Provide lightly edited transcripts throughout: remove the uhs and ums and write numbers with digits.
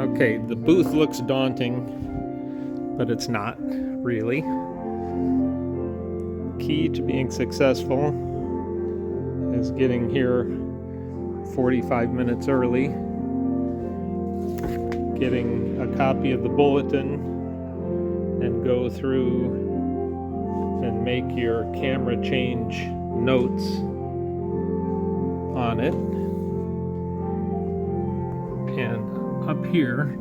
Okay, the booth looks daunting, but it's not really. Key to being successful is getting here 45 minutes early, getting a copy of the bulletin, and go through and make your camera change notes on it. And up here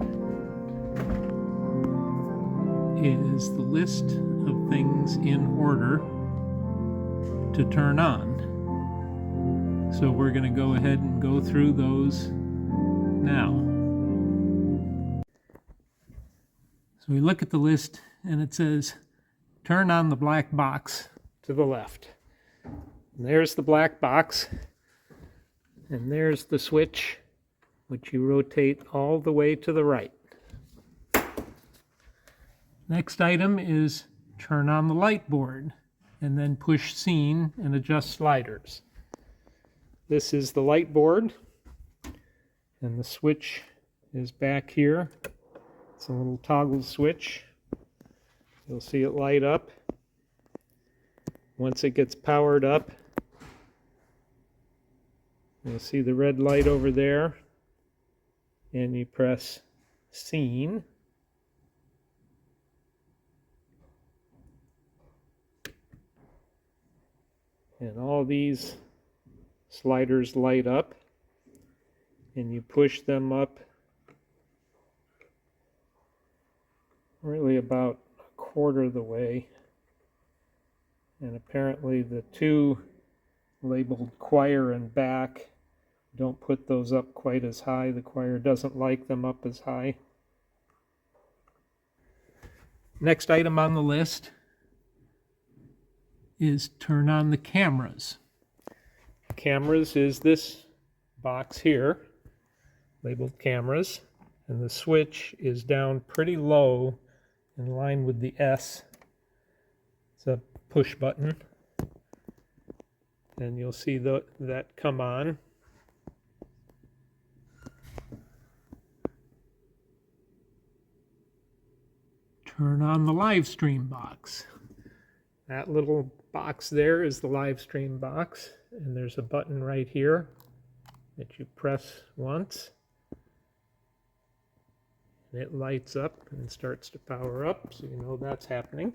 is the list of things in order to turn on. So we're going to go ahead and go through those now. So we look at the list and it says turn on the black box to the left. And there's the black box, and there's the switch, which you rotate all the way to the right. Next item is turn on the light board and then push scene and adjust sliders. This is the light board, and the switch is back here. It's a little toggle switch. You'll see it light up. Once it gets powered up, you'll see the red light over there, and you press scene. And all these sliders light up, and you push them up really about a quarter of the way. And apparently the two labeled choir and back, don't put those up quite as high. The choir doesn't like them up as high. Next item on the list is turn on the cameras. Cameras is this box here, labeled cameras, and the switch is down pretty low in line with the S. It's a push button, and you'll see that come on. Turn on the live stream box. That little box there is the live stream box, and there's a button right here that you press once, and it lights up and starts to power up, so you know that's happening.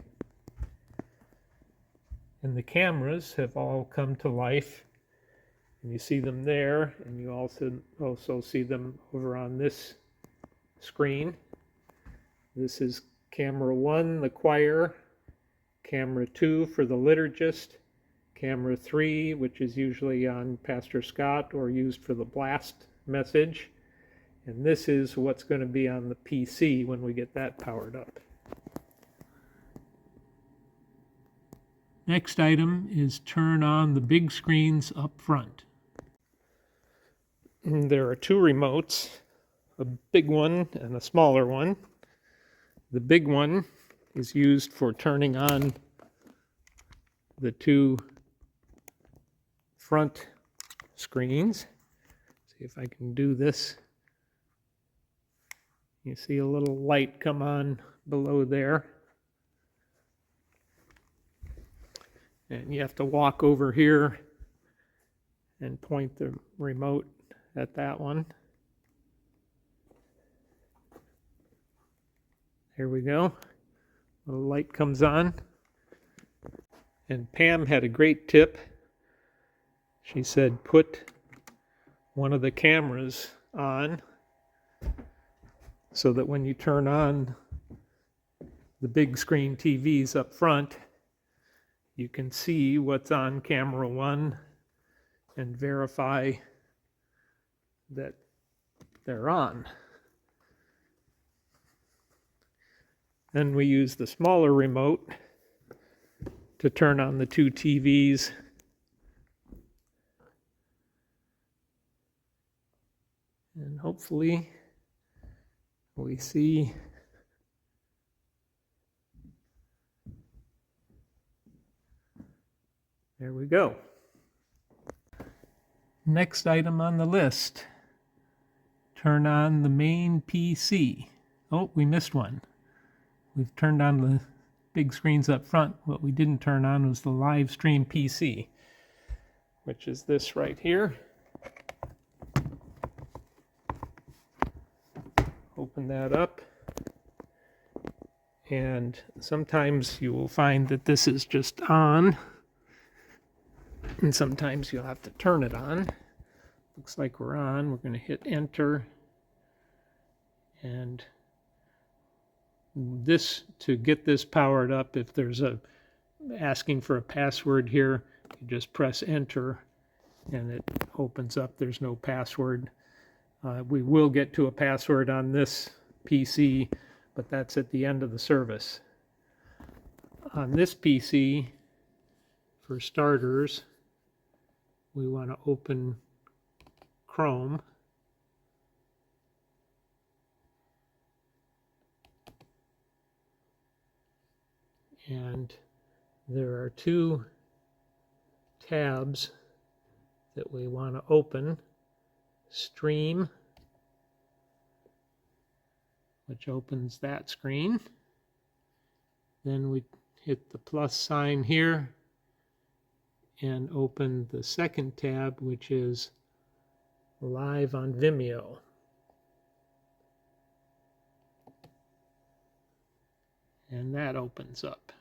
And the cameras have all come to life, and you see them there, and you also see them over on this screen. This is camera 1, the choir, camera 2 for the liturgist, camera 3, which is usually on Pastor Scott or used for the blast message, and this is what's going to be on the PC when we get that powered up. Next item is turn on the big screens up front. There are two remotes, a big one and a smaller one. The big one is used for turning on the two front screens. See if I can do this. You see a little light come on below there. And you have to walk over here and point the remote at that one. There we go. The light comes on. And Pam had a great tip. She said put one of the cameras on so that when you turn on the big screen TVs up front, you can see what's on camera 1 and verify that they're on. Then we use the smaller remote to turn on the two TVs. And hopefully we see there we go. Next item on the list, turn on the main PC. Oh, we missed one. We've turned on the big screens up front. What we didn't turn on was the live stream PC, which is this right here. Open that up. And sometimes you will find that this is just on, and sometimes you'll have to turn it on. Looks like we're on. We're going to hit enter, and this, to get this powered up, if there's a asking for a password here, you just press enter and it opens up. There's no password. We will get to a password on this PC, but that's at the end of the service. On this PC, for starters, we want to open Chrome. And there are two tabs that we want to open. Stream, which opens that screen. Then we hit the plus sign here and open the second tab, which is Live on Vimeo. And that opens up.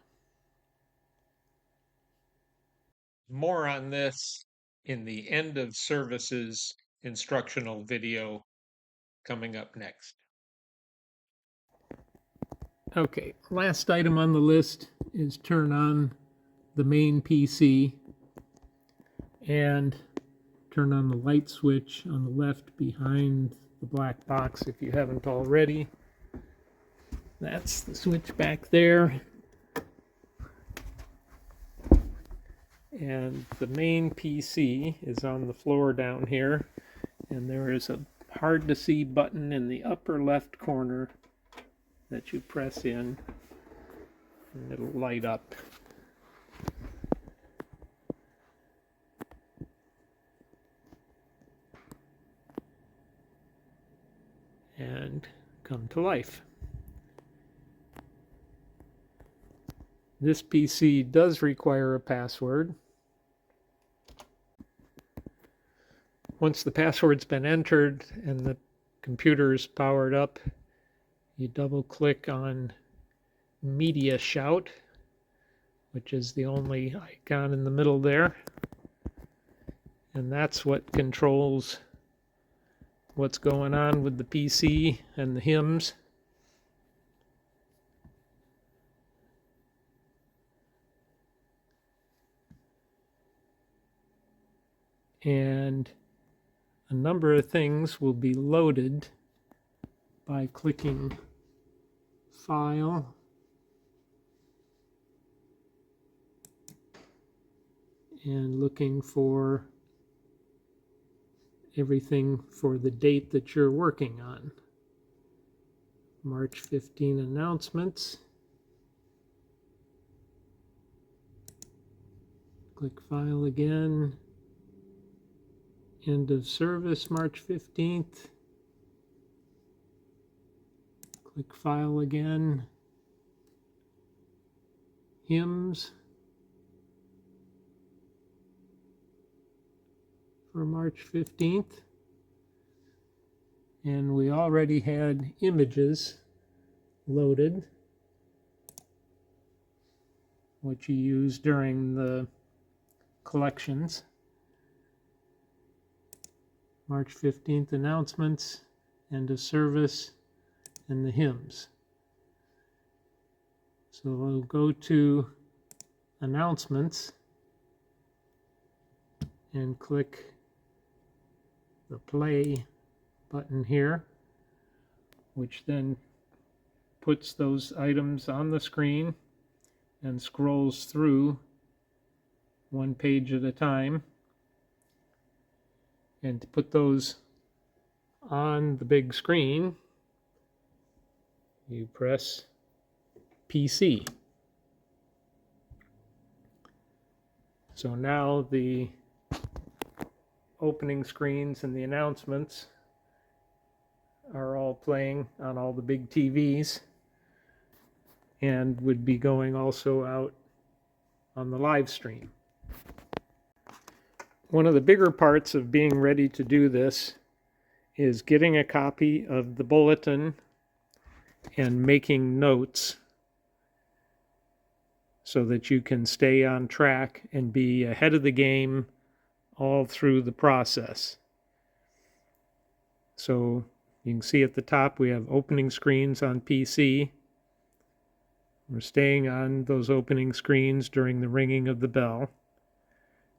More on this in the end of services instructional video coming up next. Okay, last item on the list is turn on the main PC and turn on the light switch on the left behind the black box if you haven't already. That's the switch back there. And the main PC is on the floor down here, and there is a hard to see button in the upper left corner that you press in and it'll light up. And come to life. This PC does require a password. Once the password's been entered and the computer's powered up, you double click on Media Shout, which is the only icon in the middle there. And that's what controls what's going on with the PC and the hymns. And a number of things will be loaded by clicking File, and looking for everything for the date that you're working on. March 15 announcements. Click File again. End of service, March 15th. Click File again. Hymns for March 15th. And we already had images loaded, which you use during the collections. March 15th announcements, end of service, and the hymns. So we'll go to announcements and click the play button here, which then puts those items on the screen and scrolls through one page at a time. And to put those on the big screen, you press PC. So now the opening screens and the announcements are all playing on all the big TVs and would be going also out on the live stream. One of the bigger parts of being ready to do this is getting a copy of the bulletin and making notes so that you can stay on track and be ahead of the game all through the process. So you can see at the top we have opening screens on PC. We're staying on those opening screens during the ringing of the bell.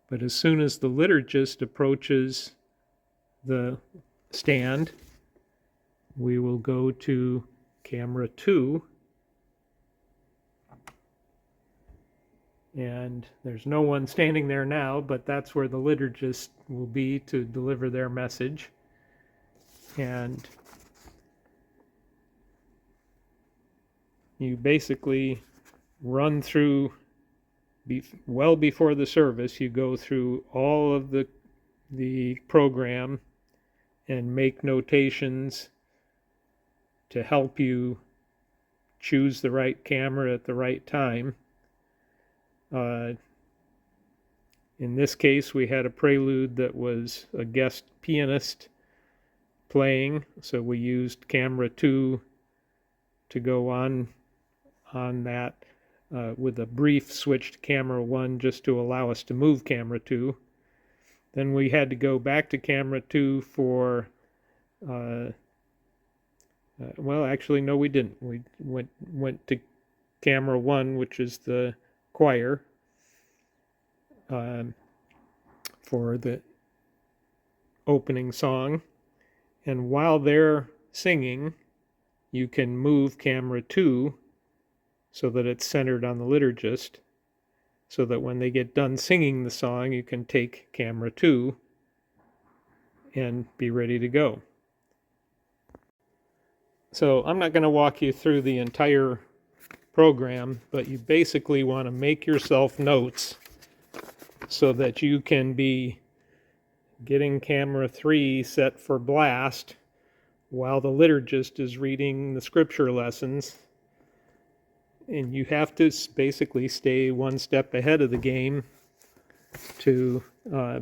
But as soon as the liturgist approaches the stand, we will go to camera 2. And there's no one standing there now, but that's where the liturgist will be to deliver their message. And you basically run through, well before the service, you go through all of the program and make notations to help you choose the right camera at the right time. In this case, we had a prelude that was a guest pianist playing, so we used camera 2 to go on that with a brief switch to camera 1 just to allow us to move camera 2. Then we had to go back to camera 2 for well, actually, no, we didn't. We went to camera 1, which is the choir, for the opening song. And while they're singing, you can move camera 2 so that it's centered on the liturgist, so that when they get done singing the song, you can take camera 2 and be ready to go. So I'm not going to walk you through the entire program, but you basically want to make yourself notes so that you can be getting camera 3 set for blast while the liturgist is reading the scripture lessons. And you have to basically stay one step ahead of the game to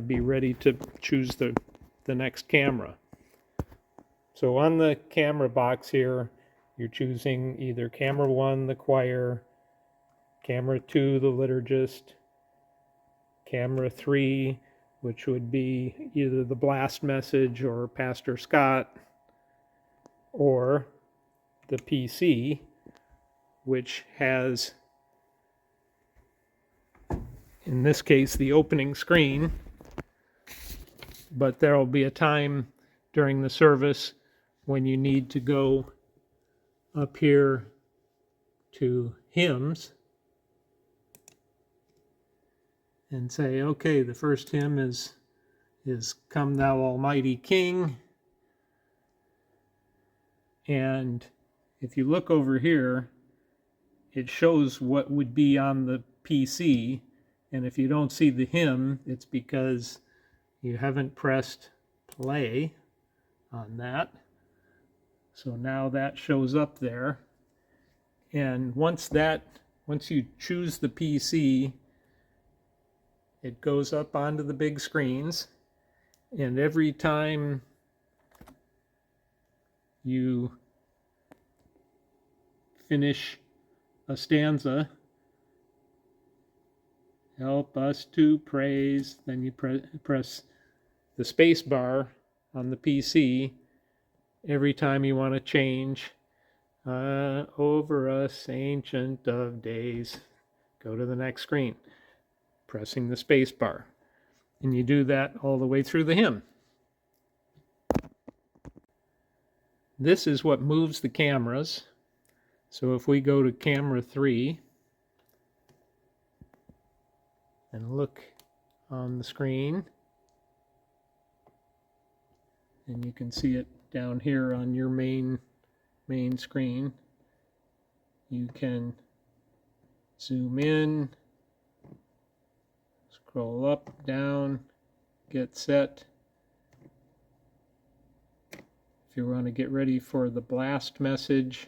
be ready to choose the next camera. So on the camera box here, you're choosing either camera 1, the choir, camera 2, the liturgist, camera 3, which would be either the blast message or Pastor Scott, or the PC, which has, in this case, the opening screen, but there will be a time during the service when you need to go up here to hymns and say, okay, the first hymn is Come Thou Almighty King. And if you look over here, it shows what would be on the PC. And if you don't see the hymn, it's because you haven't pressed play on that. So now that shows up there. And once you choose the PC, it goes up onto the big screens. And every time you finish a stanza, help us to praise, then you press the space bar on the PC every time you want to change. Over us, Ancient of Days. Go to the next screen, pressing the space bar. And you do that all the way through the hymn. This is what moves the cameras. So if we go to camera 3 and look on the screen, and you can see it down here on your main screen, you can zoom in, scroll up, down, get set, if you want to get ready for the blast message.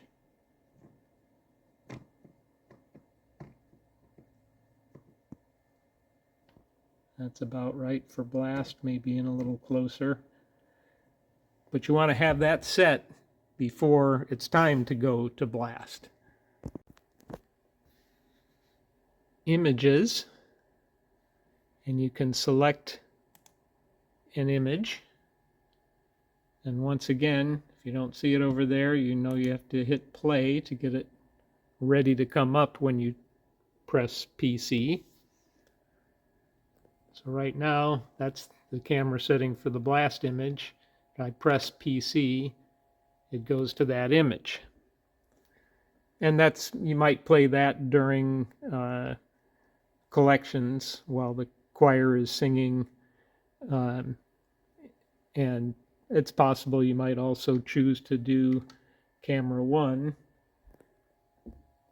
That's about right for blast, maybe in a little closer. But you want to have that set before it's time to go to blast. Images, and you can select an image. And once again, if you don't see it over there, you know you have to hit play to get it ready to come up when you press PC. So right now, that's the camera setting for the blast image. If I press PC, it goes to that image. And that's, you might play that during collections while the choir is singing. And it's possible you might also choose to do camera 1,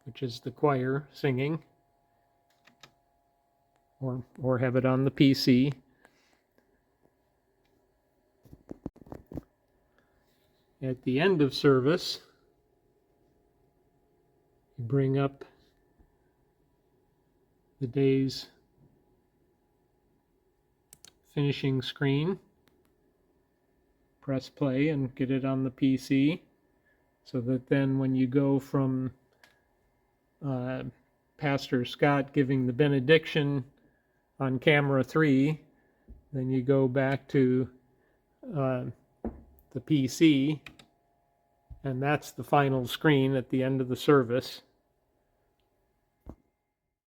which is the choir singing, or have it on the PC. At the end of service, you bring up the day's finishing screen, press play and get it on the PC, so that then when you go from Pastor Scott giving the benediction on camera 3, then you go back to the PC, and that's the final screen at the end of the service.